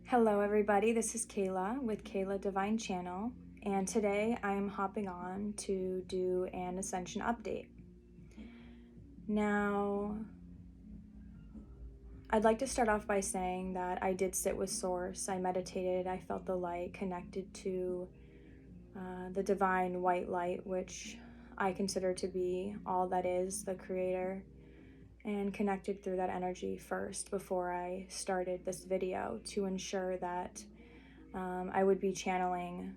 Hello everybody, this is Kayla with Kayla Divine Channel, and today I am hopping on to do an Ascension update. Now, I'd like to start off by saying that I did sit with Source, I meditated, I felt the light, connected to the divine white light, which I consider to be all that is, the creator, and connected through that energy first before I started this video to ensure that I would be channeling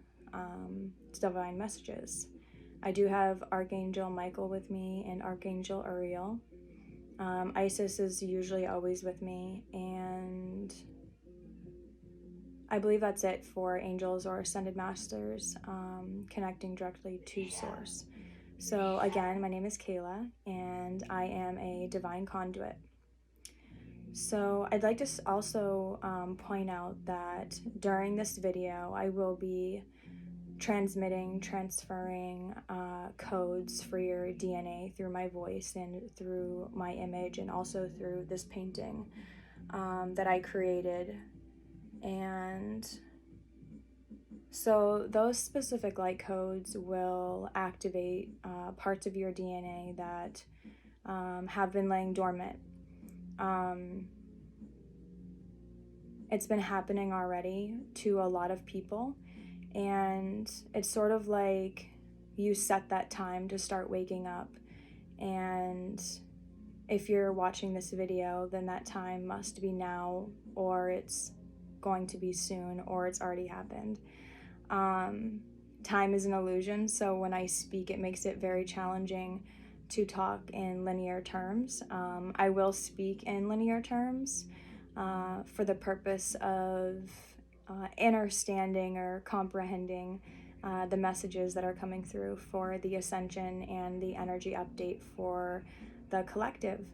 divine messages. I do have Archangel Michael with me and Archangel Uriel. Isis is usually always with me, and I believe that's it for angels or ascended masters connecting directly to Source. So again, my name is Kayla, and I am a divine conduit. So I'd like to also point out that during this video, I will be transferring codes for your DNA through my voice and through my image, and also through this painting that I created. And so those specific light codes will activate parts of your DNA that have been laying dormant. It's been happening already to a lot of people, and it's sort of like you set that time to start waking up, and if you're watching this video, then that time must be now, or it's going to be soon, or it's already happened. Time is an illusion, so when I speak, it makes it very challenging to talk in linear terms. I will speak in linear terms for the purpose of understanding or comprehending the messages that are coming through for the Ascension and the energy update for the collective.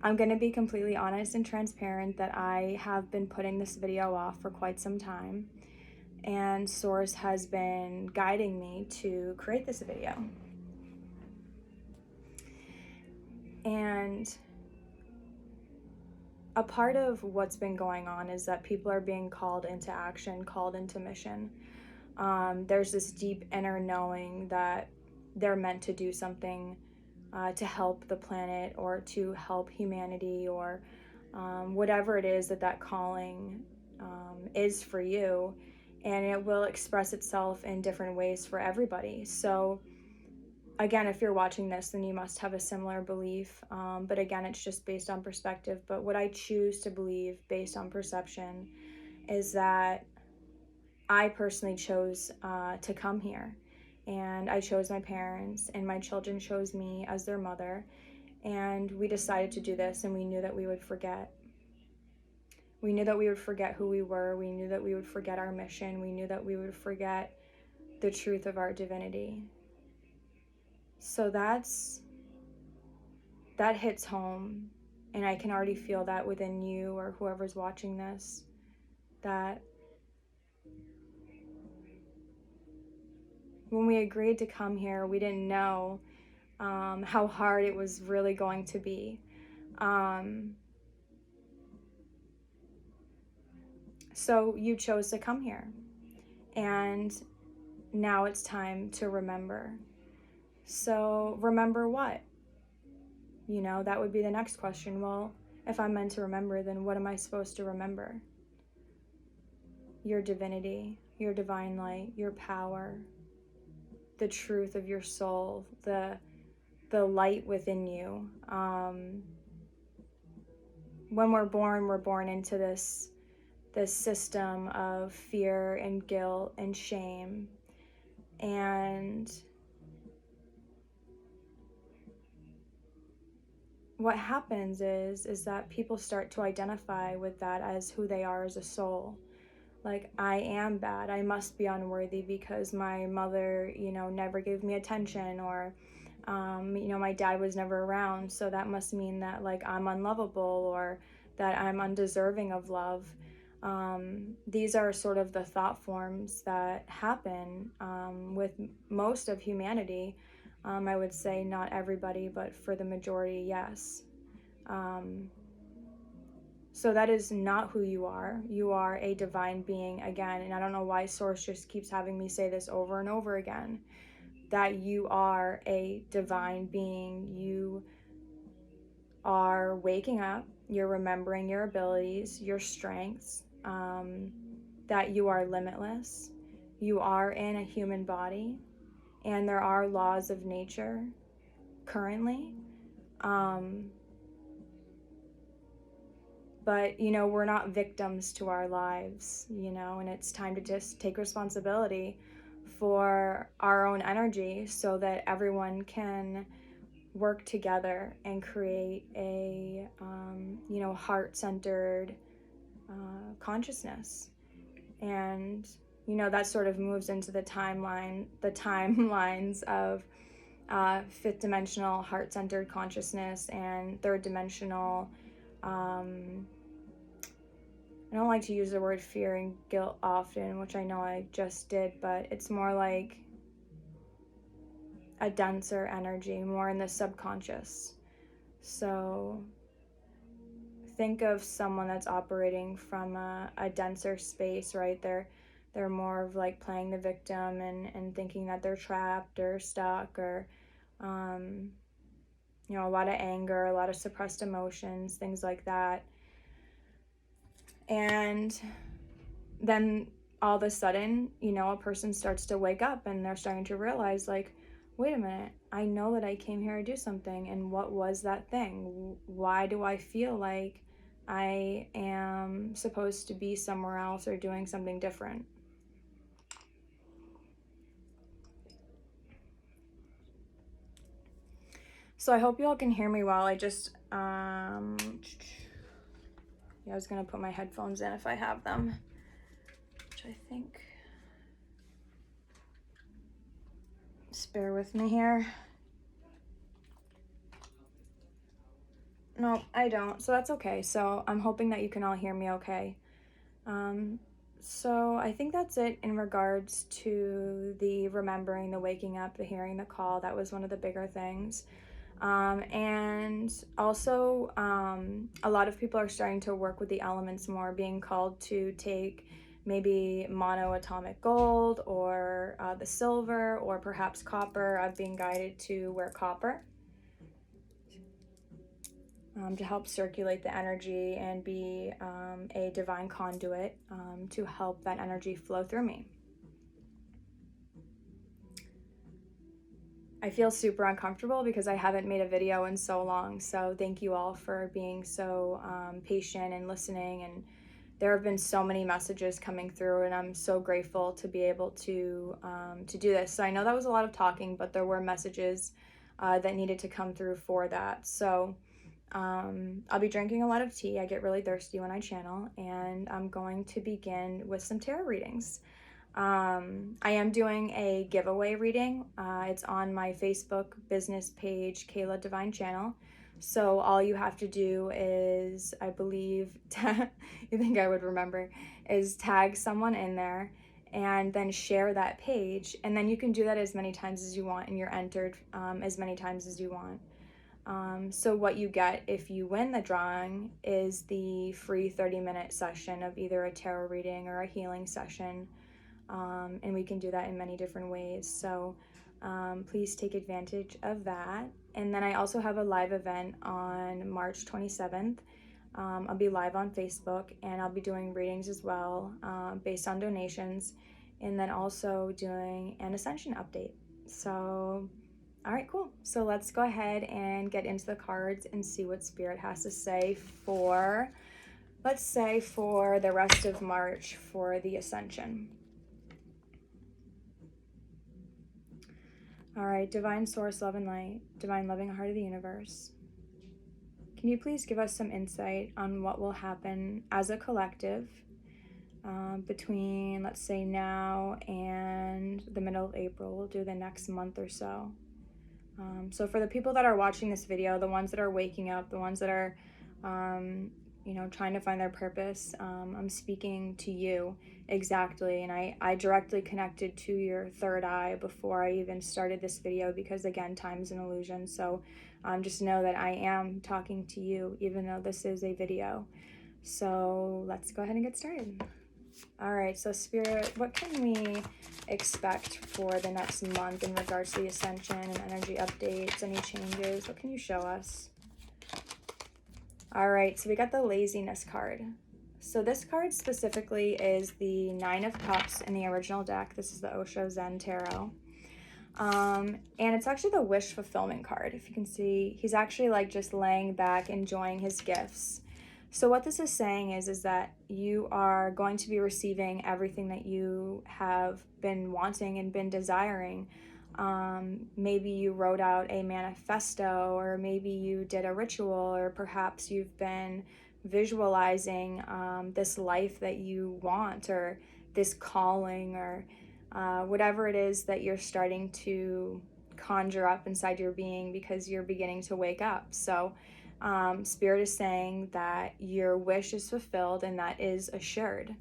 I'm going to be completely honest and transparent that I have been putting this video off for quite some time, and Source has been guiding me to create this video. And a part of what's been going on is that people are being called into action, called into mission. There's this deep inner knowing that they're meant to do something to help the planet, or to help humanity, or whatever it is that calling is for you, and it will express itself in different ways for everybody. So again, if you're watching this, then you must have a similar belief, but again, it's just based on perspective. But what I choose to believe based on perception is that I personally chose to come here, and I chose my parents, and my children chose me as their mother, and we decided to do this, and we knew that we would forget. We knew that we would forget who we were. We knew that we would forget our mission. We knew that we would forget the truth of our divinity. So that hits home, and I can already feel that within you or whoever's watching this, that when we agreed to come here, we didn't know how hard it was really going to be. So you chose to come here, and now it's time to remember. So remember what? You know, that would be the next question. Well, if I'm meant to remember, then what am I supposed to remember? Your divinity, your divine light, your power, the truth of your soul, the light within you. When we're born into this system of fear and guilt and shame, and what happens is that people start to identify with that as who they are as a soul. Like, I am bad, I must be unworthy because my mother, never gave me attention, or my dad was never around, so that must mean that, like, I'm unlovable, or that I'm undeserving of love. These are sort of the thought forms that happen with most of humanity. I would say not everybody, but for the majority, yes. So that is not who you are. You are a divine being again. And I don't know why Source just keeps having me say this over and over again, that you are a divine being. You are waking up. You're remembering your abilities, your strengths, that you are limitless. You are in a human body, and there are laws of nature currently. But, you know, we're not victims to our lives, you know, and it's time to just take responsibility for our own energy so that everyone can work together and create a, you know, heart-centered consciousness. And, you know, that sort of moves into the timelines of fifth dimensional heart-centered consciousness and third dimensional, I don't like to use the word fear and guilt often, which I know I just did, but it's more like a denser energy, more in the subconscious. So think of someone that's operating from a denser space, right? They're more of like playing the victim and thinking that they're trapped or stuck, or you know, a lot of anger, a lot of suppressed emotions, things like that. And then all of a sudden, you know, a person starts to wake up and they're starting to realize, like, wait a minute, I know that I came here to do something, and what was that thing? Why do I feel like I am supposed to be somewhere else or doing something different? So I hope you all can hear me well. I just, yeah, I was gonna put my headphones in if I have them, which I think, just bear with me here. No, I don't, so that's okay. So I'm hoping that you can all hear me okay. So I think that's it in regards to the remembering, the waking up, the hearing the call. That was one of the bigger things. And also, a lot of people are starting to work with the elements more, being called to take maybe monoatomic gold or the silver or perhaps copper. I've been guided to wear copper to help circulate the energy and be a divine conduit to help that energy flow through me. I feel super uncomfortable because I haven't made a video in so long, so thank you all for being so patient and listening. And there have been so many messages coming through, and I'm so grateful to be able to do this. So I know that was a lot of talking, but there were messages that needed to come through for that. So I'll be drinking a lot of tea. I get really thirsty when I channel, and I'm going to begin with some tarot readings. I am doing a giveaway reading. It's on my Facebook business page, Kayla Divine Channel. So all you have to do is, I believe, you think I would remember, is tag someone in there and then share that page. And then you can do that as many times as you want, and you're entered as many times as you want. So what you get if you win the drawing is the free 30-minute session of either a tarot reading or a healing session. And we can do that in many different ways. So please take advantage of that. And then I also have a live event on March 27th. I'll be live on Facebook, and I'll be doing readings as well based on donations, and then also doing an Ascension update. So all right, cool. So let's go ahead and get into the cards and see what Spirit has to say for, let's say, for the rest of March for the Ascension. All right, Divine Source, Love and Light, Divine Loving Heart of the Universe, can you please give us some insight on what will happen as a collective between, let's say, now and the middle of April? We'll do the next month or so. So for the people that are watching this video, the ones that are waking up, the ones that are, you know, trying to find their purpose, I'm speaking to you exactly. And I directly connected to your third eye before I even started this video because, again, time is an illusion. So just know that I am talking to you, even though this is a video. So let's go ahead and get started. All right, so Spirit, what can we expect for the next month in regards to the Ascension and energy updates, any changes? What can you show us? All right, so we got the Laziness card. So this card specifically is the Nine of Cups in the original deck. This is the Osho Zen Tarot. And it's actually the Wish Fulfillment card. If you can see, he's actually like just laying back, enjoying his gifts. So what this is saying is that you are going to be receiving everything that you have been wanting and been desiring. Maybe you wrote out a manifesto, or maybe you did a ritual, or perhaps you've been visualizing this life that you want, or this calling, or whatever it is that you're starting to conjure up inside your being because you're beginning to wake up. So Spirit is saying that your wish is fulfilled and that is assured.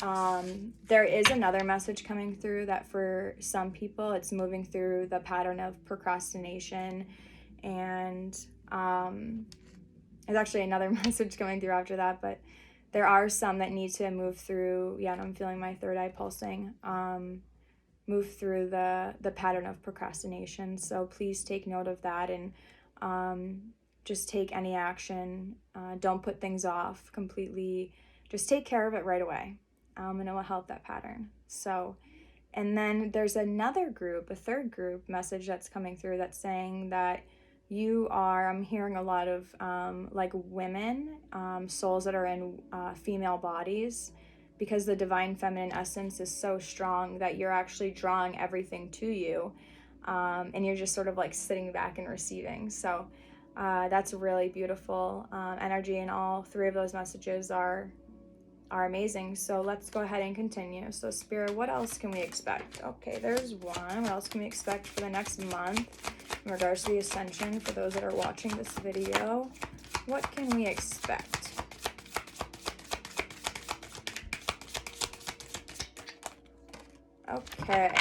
There is another message coming through that for some people it's moving through the pattern of procrastination, and there's actually another message coming through after that, but there are some that need to move through, I'm feeling my third eye pulsing, move through the pattern of procrastination. So please take note of that, and just take any action. Don't put things off completely. Just take care of it right away, and it will help that pattern. So, and then there's another group, a third group message that's coming through that's saying that I'm hearing a lot of like women, souls that are in female bodies, because the divine feminine essence is so strong that you're actually drawing everything to you, and you're just sort of like sitting back and receiving. So that's really beautiful energy, and all three of those messages are amazing. So let's go ahead and continue. So Spirit, what else can we expect? Okay, there's one. What else can we expect for the next month in regards to the Ascension for those that are watching this video? What can we expect? Okay,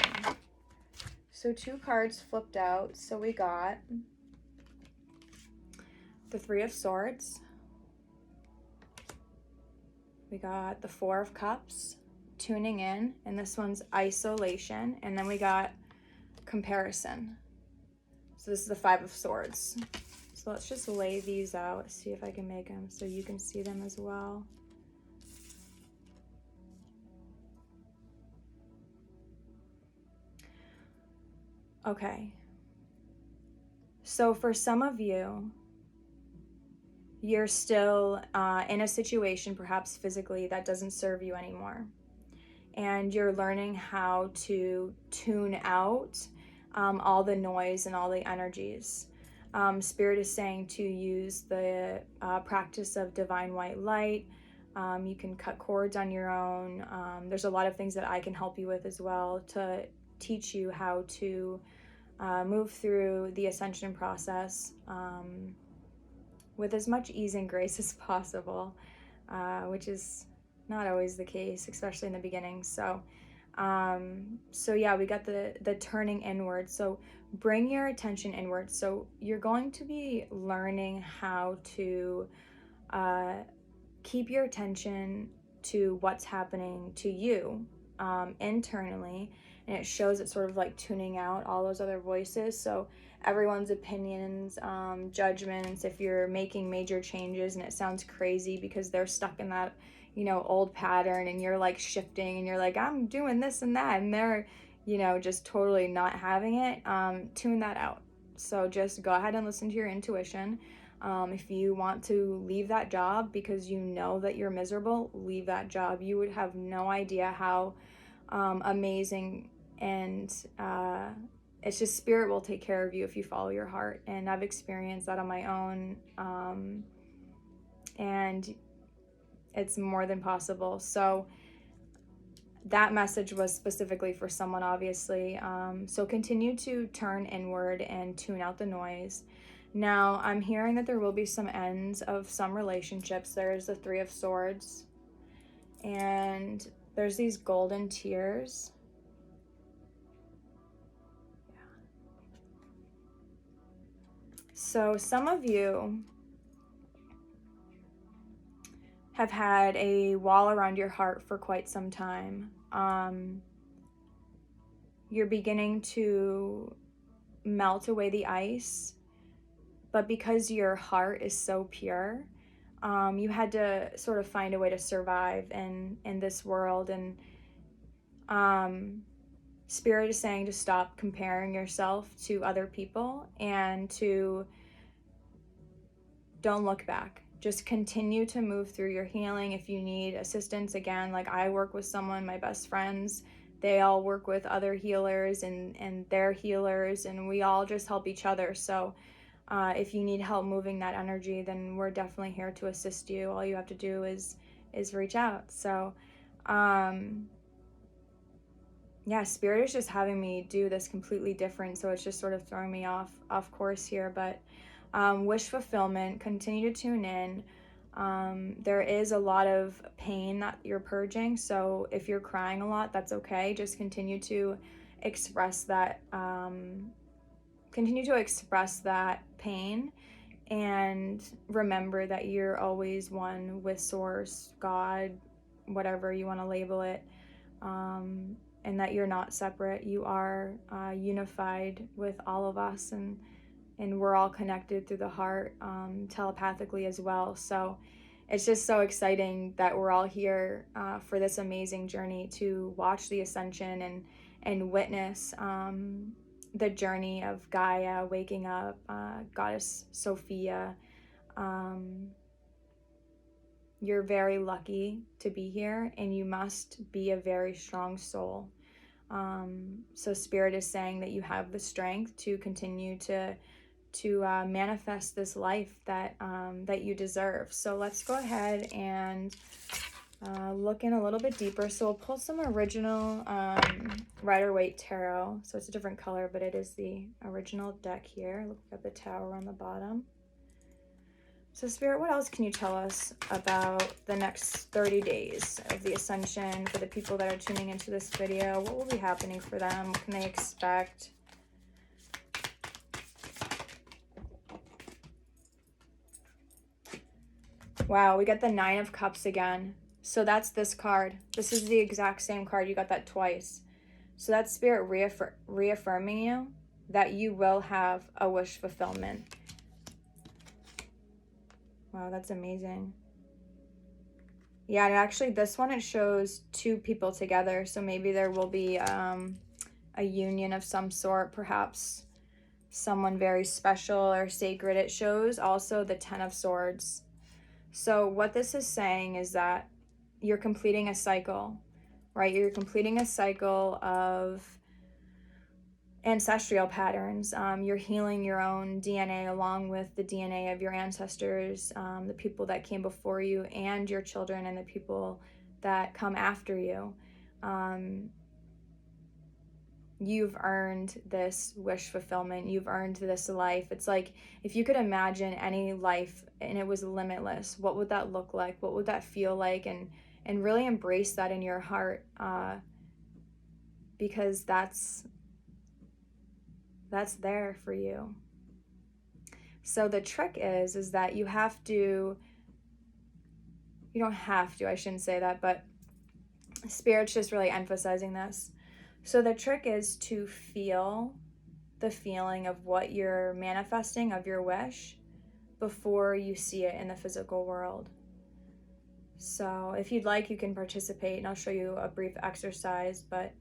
so two cards flipped out. So we got the Three of Swords, we got the Four of Cups, tuning in, and this one's isolation, and then we got comparison. So this is the Five of Swords. So let's just lay these out, see if I can make them so you can see them as well. Okay. So for some of you, you're still in a situation, perhaps physically, that doesn't serve you anymore. And you're learning how to tune out all the noise and all the energies. Spirit is saying to use the practice of divine white light. You can cut cords on your own. There's a lot of things that I can help you with as well to teach you how to move through the ascension process with as much ease and grace as possible, which is not always the case, especially in the beginning. So yeah, we got the turning inward. So bring your attention inward. So you're going to be learning how to keep your attention to what's happening to you internally, and it shows it sort of like tuning out all those other voices. So everyone's opinions, judgments, if you're making major changes and it sounds crazy because they're stuck in that old pattern, and you're like shifting and you're like, I'm doing this and that, and they're just totally not having it, tune that out. So just go ahead and listen to your intuition. If you want to leave that job because you know that you're miserable, leave that job. You would have no idea how amazing, and it's just Spirit will take care of you if you follow your heart. And I've experienced that on my own, and it's more than possible. So that message was specifically for someone, obviously. So continue to turn inward and tune out the noise. Now, I'm hearing that there will be some ends of some relationships. There's the Three of Swords, and there's these golden tears. So some of you have had a wall around your heart for quite some time. You're beginning to melt away the ice, but because your heart is so pure, you had to sort of find a way to survive in this world. And Spirit is saying to stop comparing yourself to other people and to don't look back. Just continue to move through your healing. If you need assistance, again, like I work with someone, my best friends, they all work with other healers and their healers, and we all just help each other. So if you need help moving that energy, then we're definitely here to assist you. All you have to do is reach out. So yeah, Spirit is just having me do this completely different, so it's just sort of throwing me off course here. But wish fulfillment, continue to tune in. There is a lot of pain that you're purging, so if you're crying a lot, that's okay. Just continue to express that. Continue to express that pain, and remember that you're always one with Source, God, whatever you want to label it. And that you're not separate. You are unified with all of us, and we're all connected through the heart, telepathically as well. So it's just so exciting that we're all here for this amazing journey to watch the ascension and witness the journey of Gaia waking up, Goddess Sophia. You're very lucky to be here, and you must be a very strong soul. So Spirit is saying that you have the strength to continue to manifest this life that that you deserve. So let's go ahead and look in a little bit deeper. So we'll pull some original Rider-Waite Tarot. So it's a different color, but it is the original deck here. Look at the tower on the bottom. So Spirit, what else can you tell us about the next 30 days of the Ascension for the people that are tuning into this video? What will be happening for them? What can they expect? Wow, we got the Nine of Cups again. So that's this card. This is the exact same card. You got that twice. So that's Spirit reaffirming you that you will have a wish fulfillment. Wow, that's amazing. Yeah, and actually this one, it shows two people together. So maybe there will be a union of some sort, perhaps someone very special or sacred. It shows also the Ten of Swords. So what this is saying is that you're completing a cycle, right? You're completing a cycle of ancestral patterns. You're healing your own DNA along with the DNA of your ancestors, the people that came before you, and your children and the people that come after you. You've earned this wish fulfillment. You've earned this life. It's like if you could imagine any life and it was limitless, what would that look like? What would that feel like? And really embrace that in your heart, because that's there for you. So the trick is that you don't have to, I shouldn't say that, but Spirit's just really emphasizing this. So the trick is to feel the feeling of what you're manifesting, of your wish, before you see it in the physical world. So if you'd like, you can participate, and I'll show you a brief exercise, but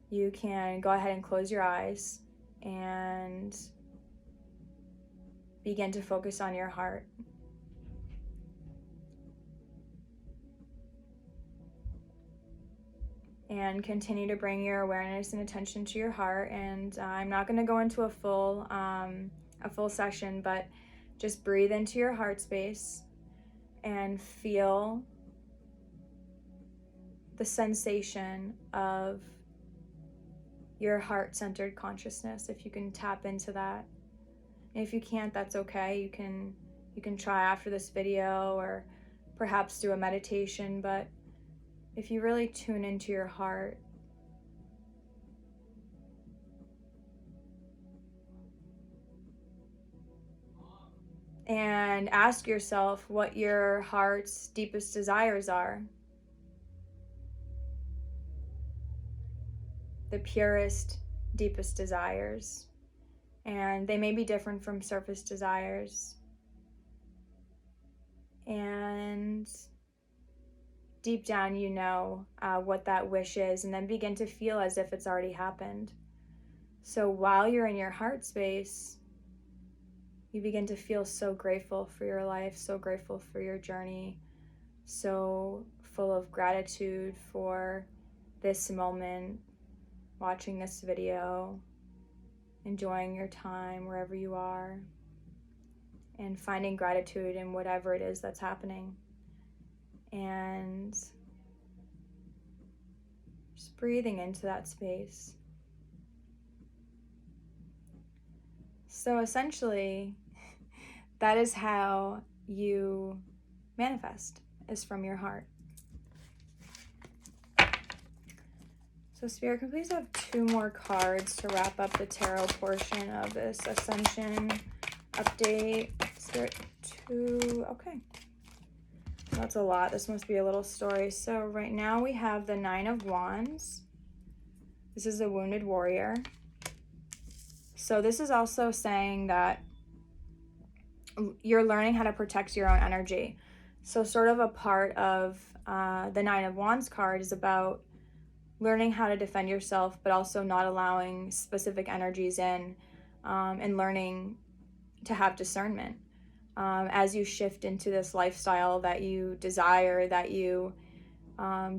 you can go ahead and close your eyes and begin to focus on your heart. And continue to bring your awareness and attention to your heart. And I'm not going to go into a full session, but just breathe into your heart space and feel the sensation of your heart-centered consciousness. If you can tap into that. And if you can't, that's okay. You can try after this video, or perhaps do a meditation, but if you really tune into your heart, and ask yourself what your heart's deepest desires are. The purest, deepest desires. And they may be different from surface desires. And deep down, you know what that wish is, and then begin to feel as if it's already happened. So while you're in your heart space, you begin to feel so grateful for your life, so grateful for your journey, so full of gratitude for this moment, watching this video, enjoying your time wherever you are, and finding gratitude in whatever it is that's happening. And just breathing into that space. So essentially, that is how you manifest, is from your heart. So Spirit, can we please have 2 more cards to wrap up the tarot portion of this Ascension update? Spirit, 2, okay. That's a lot. This must be a little story. So right now we have the 9 of Wands. This is a wounded warrior. So this is also saying that you're learning how to protect your own energy. So sort of a part of the 9 of Wands card is about learning how to defend yourself, but also not allowing specific energies in, and learning to have discernment. As you shift into this lifestyle that you desire, that you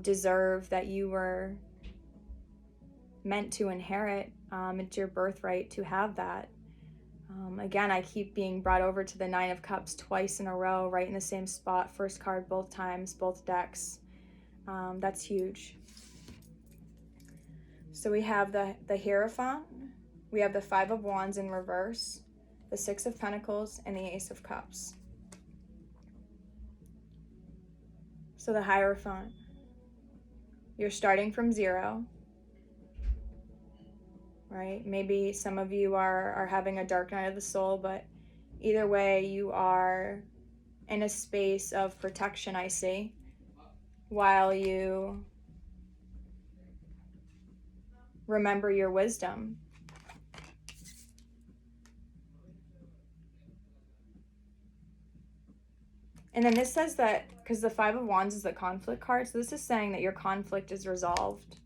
deserve, that you were meant to inherit, it's your birthright to have that. Again, I keep being brought over to the 9 of Cups twice in a row, right in the same spot, first card both times, both decks. That's huge. So we have the Hierophant, we have the 5 of Wands in reverse, the 6 of Pentacles, and the Ace of Cups. So the Hierophant, you're starting from 0, right? Maybe some of you are having a dark night of the soul, but either way, you are in a space of protection, I see, while you remember your wisdom. And then this says that, because the 5 of Wands is the conflict card, so this is saying that your conflict is resolved.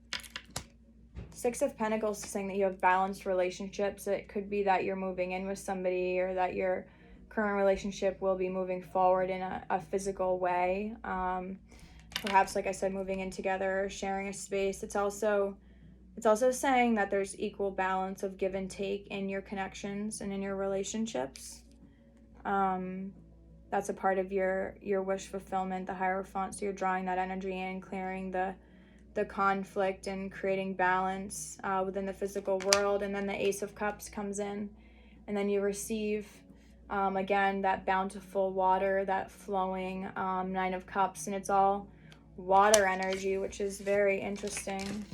6 of Pentacles is saying that you have balanced relationships. It could be that you're moving in with somebody, or that your current relationship will be moving forward in a physical way. Perhaps, like I said, moving in together, or sharing a space. It's also saying that there's equal balance of give and take in your connections and in your relationships. That's a part of your wish fulfillment, the Hierophant. So you're drawing that energy in, clearing the conflict and creating balance within the physical world. And then the Ace of Cups comes in, and then you receive, again, that bountiful water, that flowing 9 of Cups, and it's all water energy, which is very interesting.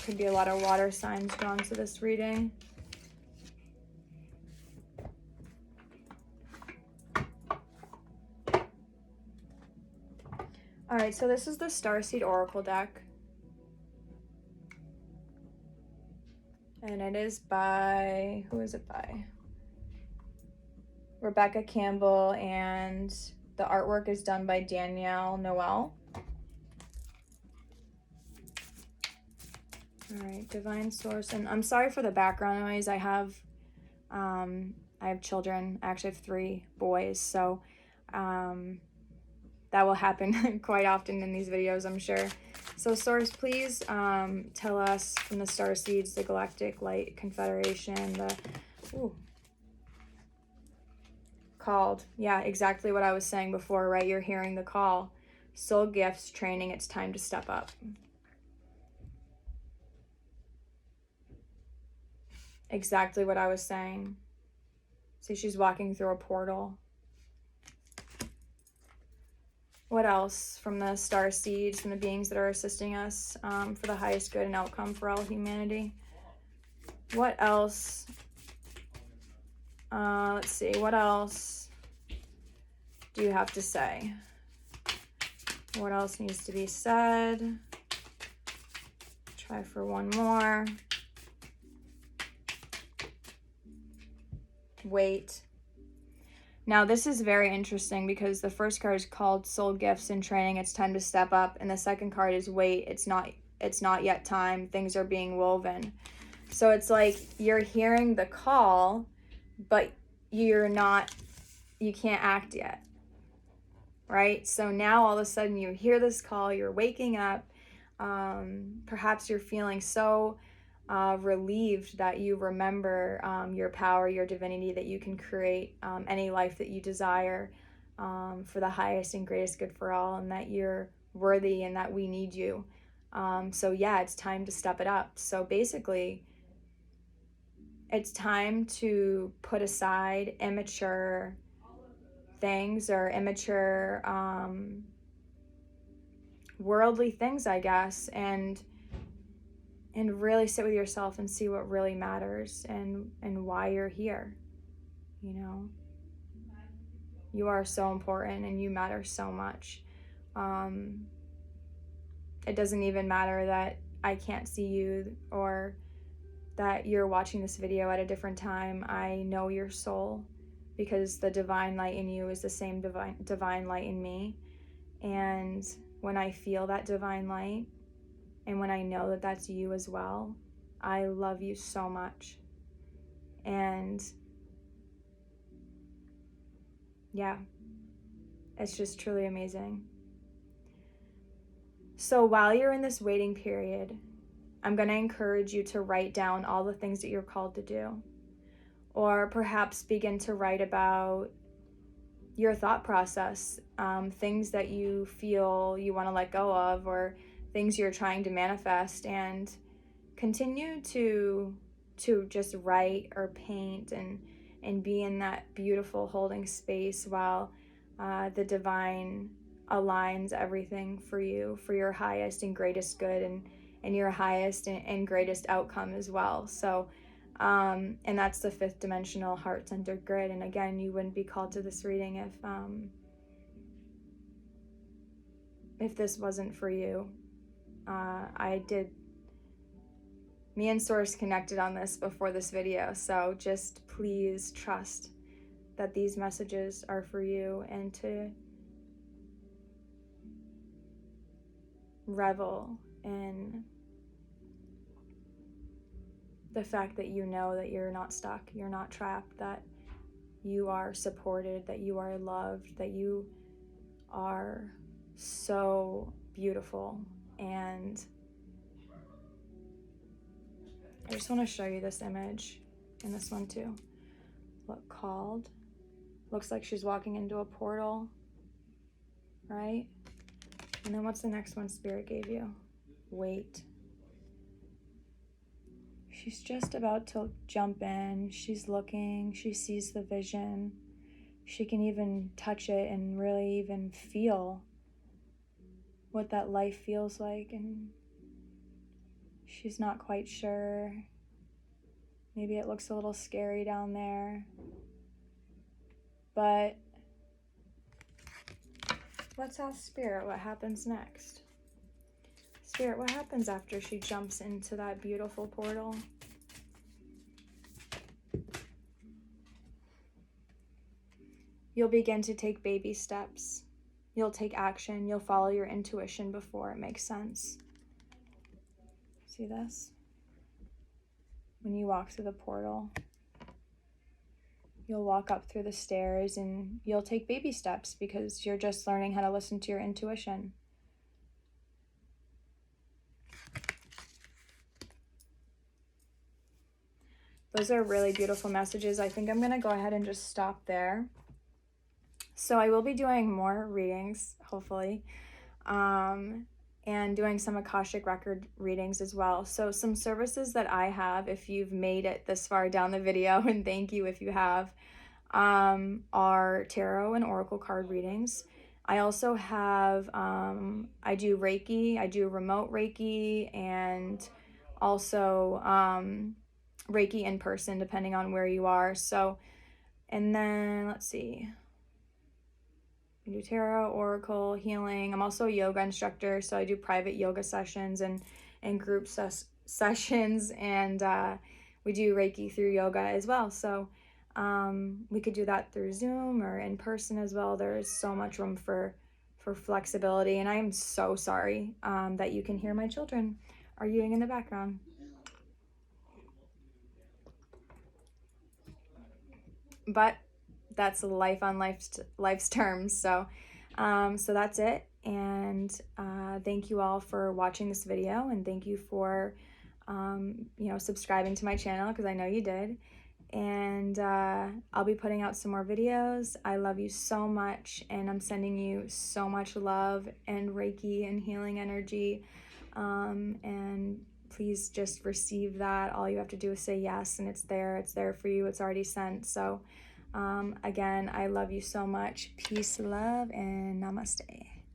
Could be a lot of water signs drawn to this reading. All right, so this is the Starseed Oracle deck. And it is by, who is it by? Rebecca Campbell, and the artwork is done by Danielle Noel. All right, Divine Source. And I'm sorry for the background noise. I have children. I actually have 3 boys, so that will happen quite often in these videos, I'm sure. So Source, please tell us from the Starseeds, the Galactic Light Confederation, called. Yeah, exactly what I was saying before, right? You're hearing the call. Soul gifts, training, it's time to step up. Exactly what I was saying. See, she's walking through a portal. What else from the Starseeds, from the beings that are assisting us for the highest good and outcome for all humanity? What else Let's see, what else do you have to say? What else needs to be said? Try for one more. Wait. Now this is very interesting because the first card is called Soul Gifts and Training. It's time to step up. And the second card is wait. It's not yet time. Things are being woven. So it's like you're hearing the call, but you can't act yet. Right? So now all of a sudden you hear this call, you're waking up. Perhaps you're feeling so relieved that you remember your power, your divinity, that you can create any life that you desire for the highest and greatest good for all, and that you're worthy and that we need you. So yeah, it's time to step it up. So basically, it's time to put aside immature things or immature worldly things, I guess, and really sit with yourself and see what really matters and why you're here. You know, you are so important and you matter so much. It doesn't even matter that I can't see you or that you're watching this video at a different time. I know your soul because the divine light in you is the same divine light in me. And when I feel that divine light, and when I know that that's you as well, I love you so much. And yeah, it's just truly amazing. So while you're in this waiting period, I'm going to encourage you to write down all the things that you're called to do. Or perhaps begin to write about your thought process, things that you feel you want to let go of, or things you're trying to manifest, and continue to just write or paint and be in that beautiful holding space while the divine aligns everything for you for your highest and greatest good and your highest and greatest outcome as well. So and that's the fifth dimensional heart-centered grid. And again, you wouldn't be called to this reading if this wasn't for you. Me and Source connected on this before this video, so just please trust that these messages are for you, and to revel in the fact that you know that you're not stuck, you're not trapped, that you are supported, that you are loved, that you are so beautiful. And I just want to show you this image, and this one too. Look, called. Looks like she's walking into a portal, right? And then what's the next one Spirit gave you? Wait. She's just about to jump in. She's looking. She sees the vision. She can even touch it and really even feel what that life feels like. And she's not quite sure. Maybe it looks a little scary down there. But let's ask Spirit what happens next. Spirit, what happens after she jumps into that beautiful portal? You'll begin to take baby steps. You'll take action. You'll follow your intuition before it makes sense. See this? When you walk through the portal, you'll walk up through the stairs and you'll take baby steps because you're just learning how to listen to your intuition. Those are really beautiful messages. I think I'm going to go ahead and just stop there. So I will be doing more readings, hopefully, and doing some Akashic Record readings as well. So some services that I have, if you've made it this far down the video, and thank you if you have, are tarot and oracle card readings. I also have, I do Reiki, I do remote Reiki, and also Reiki in person, depending on where you are. So And then let's see, I do tarot, oracle, healing. I'm also a yoga instructor, so I do private yoga sessions and group sessions, and we do Reiki through yoga as well. So we could do that through Zoom or in person as well. There is so much room for flexibility, and I am so sorry that you can hear my children arguing in the background. But that's life on life's terms. So so that's it, and thank you all for watching this video, and thank you for you know, subscribing to my channel, because I know you did. And I'll be putting out some more videos. I love you so much, and I'm sending you so much love and Reiki and healing energy, and please just receive that. All you have to do is say yes, and it's there for you. It's already sent. So again, I love you so much. Peace, love, and namaste.